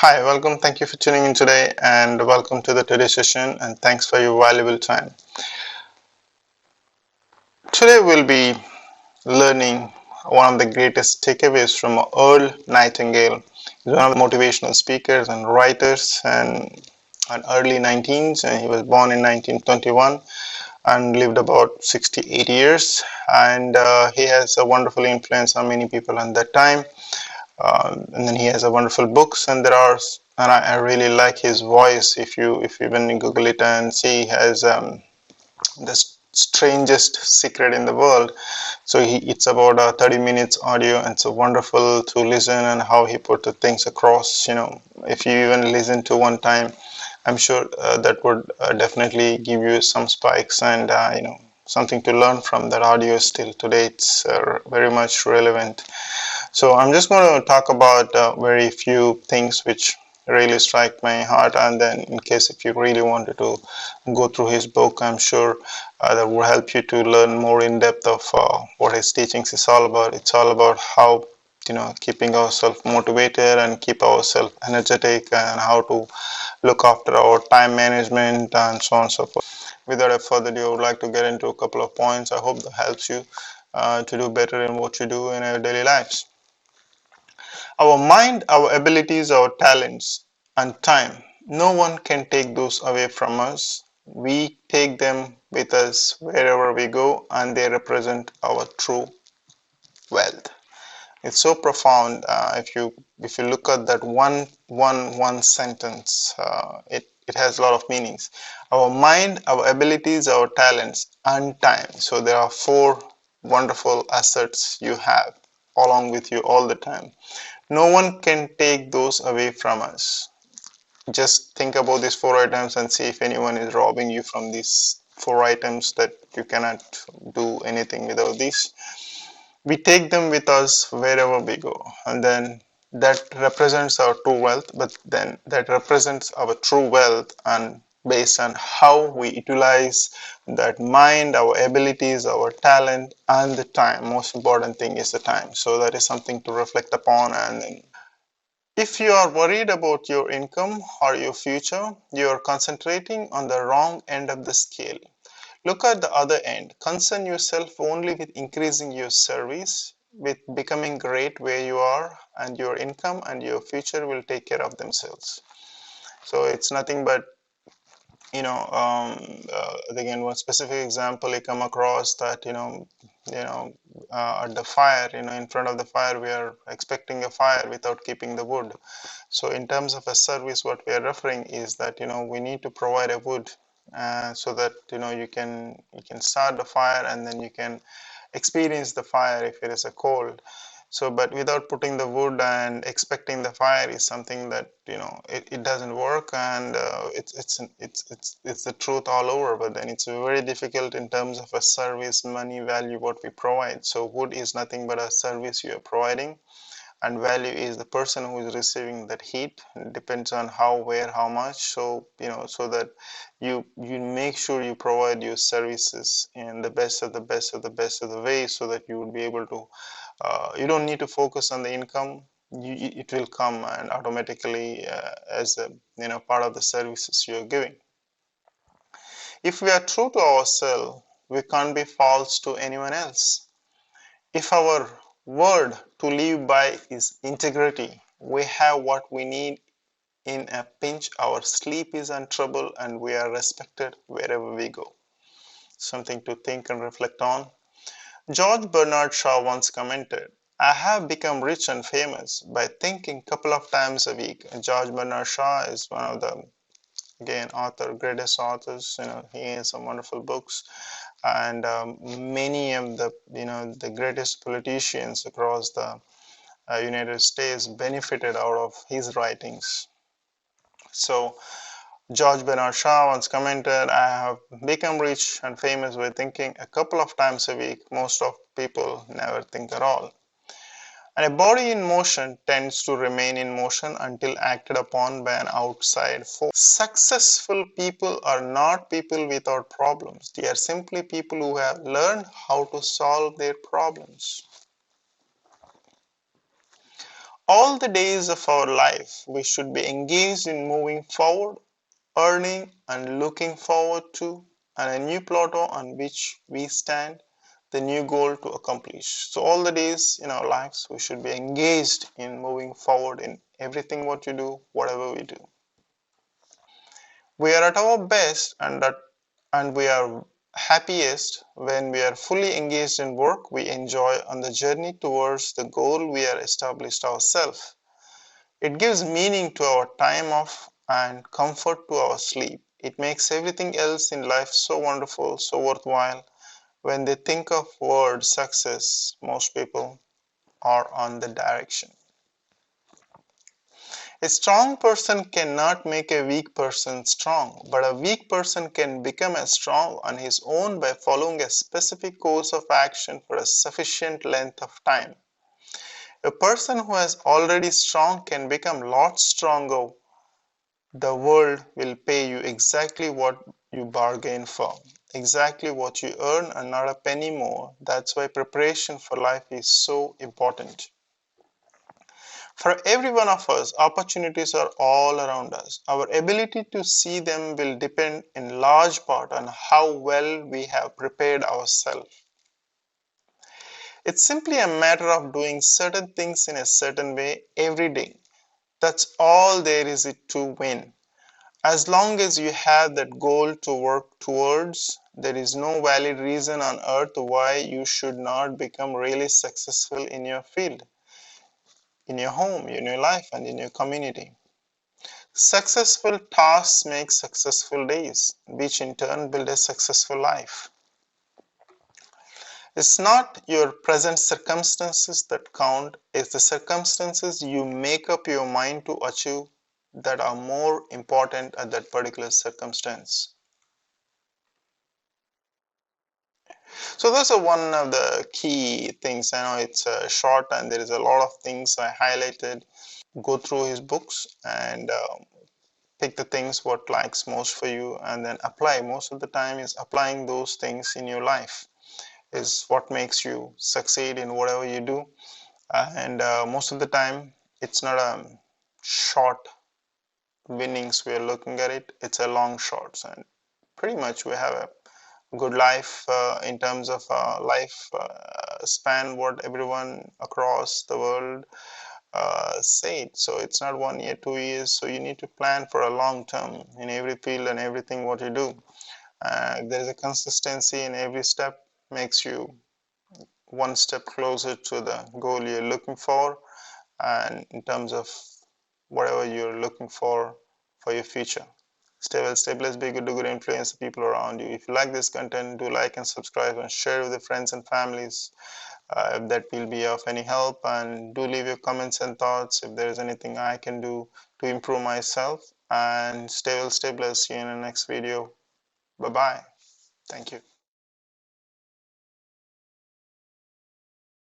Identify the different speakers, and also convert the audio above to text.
Speaker 1: Hi, welcome. Thank you for tuning in today and welcome to the today's session and thanks for your valuable time. Today we'll be learning one of the greatest takeaways from Earl Nightingale. He's one of the motivational speakers and writers and early 19s, and he was born in 1921 and lived about 68 years, and he has a wonderful influence on many people at that time. And then he has a wonderful books, and I really like his voice. If you when you Google it and see, he has the strangest secret in the world. So it's about 30 minutes audio, and it's wonderful to listen and how he put the things across. If you even listen to one time, I'm sure that would definitely give you some spikes and something to learn from that audio. Still today, it's very much relevant. So I'm just going to talk about very few things which really strike my heart, and then in case if you really wanted to go through his book, I'm sure that will help you to learn more in depth of what his teachings is all about. It's all about how keeping ourselves motivated and keep ourselves energetic, and how to look after our time management and so on and so forth. Without further ado, I would like to get into a couple of points. I hope that helps you to do better in what you do in your daily lives. Our mind, our abilities, our talents, and time. No one can take those away from us. We take them with us wherever we go, and they represent our true wealth. It's so profound. If you look at that one sentence, it has a lot of meanings. Our mind, our abilities, our talents, and time. So there are four wonderful assets you have along with you all the time. No one can take those away from us. Just think about these four items and see if anyone is robbing you from these four items, that you cannot do anything without these. We take them with us wherever we go, and then that represents our true wealth, but then that represents our true wealth, and based on how we utilize that mind, our abilities, our talent, and the time. Most important thing is the time. So that is something to reflect upon. And then if you are worried about your income or your future, you are concentrating on the wrong end of the scale. Look at the other end. Concern yourself only with increasing your service, with becoming great where you are, and your income and your future will take care of themselves. So it's nothing but, again, one specific example I come across that, at the fire, in front of the fire, we are expecting a fire without keeping the wood. So in terms of a service, what we are referring is that, we need to provide a wood so that, you can start the fire, and then you can experience the fire if it is a cold. So, but without putting the wood and expecting the fire is something that, it doesn't work, and it's the truth all over. But then it's very difficult in terms of a service, money, value, what we provide. So wood is nothing but a service you are providing, and value is the person who is receiving that heat. It depends on how, where, how much. So so that you make sure you provide your services in the best of the best of the best of the way, so that you would be able to you don't need to focus on the income. It will come and automatically as a part of the services you're giving. If we are true to ourselves, we can't be false to anyone else. If our word to live by is integrity, we have what we need in a pinch. Our sleep is untroubled, and we are respected wherever we go. Something to think and reflect on. George Bernard Shaw once commented, I have become rich and famous by thinking a couple of times a week. George Bernard Shaw is one of the, again, greatest authors. He has some wonderful books, and many of the, the greatest politicians across the United States benefited out of his writings. So George Bernard Shaw once commented, I have become rich and famous by thinking a couple of times a week. Most of people never think at all. And a body in motion tends to remain in motion until acted upon by an outside force. Successful people are not people without problems. They are simply people who have learned how to solve their problems. All the days of our life, we should be engaged in moving forward, earning and looking forward to, and a new plateau on which we stand, the new goal to accomplish. So all the days in our lives, we should be engaged in moving forward in everything what you do, whatever we do. We are at our best and we are happiest when we are fully engaged in work we enjoy on the journey towards the goal we are established ourselves. It gives meaning to our time off and comfort to our sleep. It makes everything else in life so wonderful, so worthwhile. When they think of word success, most people are on the direction. A strong person cannot make a weak person strong, but a weak person can become as strong on his own by following a specific course of action for a sufficient length of time. A person who is already strong can become lots stronger. The world will pay you exactly what you bargain for, exactly what you earn and not a penny more. That's why preparation for life is so important. For every one of us, opportunities are all around us. Our ability to see them will depend in large part on how well we have prepared ourselves. It's simply a matter of doing certain things in a certain way every day. That's all there is to win. As long as you have that goal to work towards, there is no valid reason on earth why you should not become really successful in your field, in your home, in your life, and in your community. Successful tasks make successful days, which in turn build a successful life. It's not your present circumstances that count, it's the circumstances you make up your mind to achieve that are more important at that particular circumstance. So those are one of the key things. I know it's short and there is a lot of things I highlighted. Go through his books and pick the things what likes most for you and then apply. Most of the time is applying those things in your life is what makes you succeed in whatever you do. And most of the time it's not a short winnings we are looking at it, it's a long shots, and pretty much we have a good life in terms of life span what everyone across the world said. So it's not 1 year, 2 years. So you need to plan for a long term in every field and everything what you do. There is a consistency in every step makes you one step closer to the goal you're looking for, and in terms of whatever you're looking for your future. Stay well, stay blessed, be good, do good, influence the people around you. If you like this content, do like and subscribe and share with your friends and families. If that will be of any help, and do leave your comments and thoughts if there is anything I can do to improve myself. And stay well, stay blessed. See you in the next video. Bye bye. Thank you.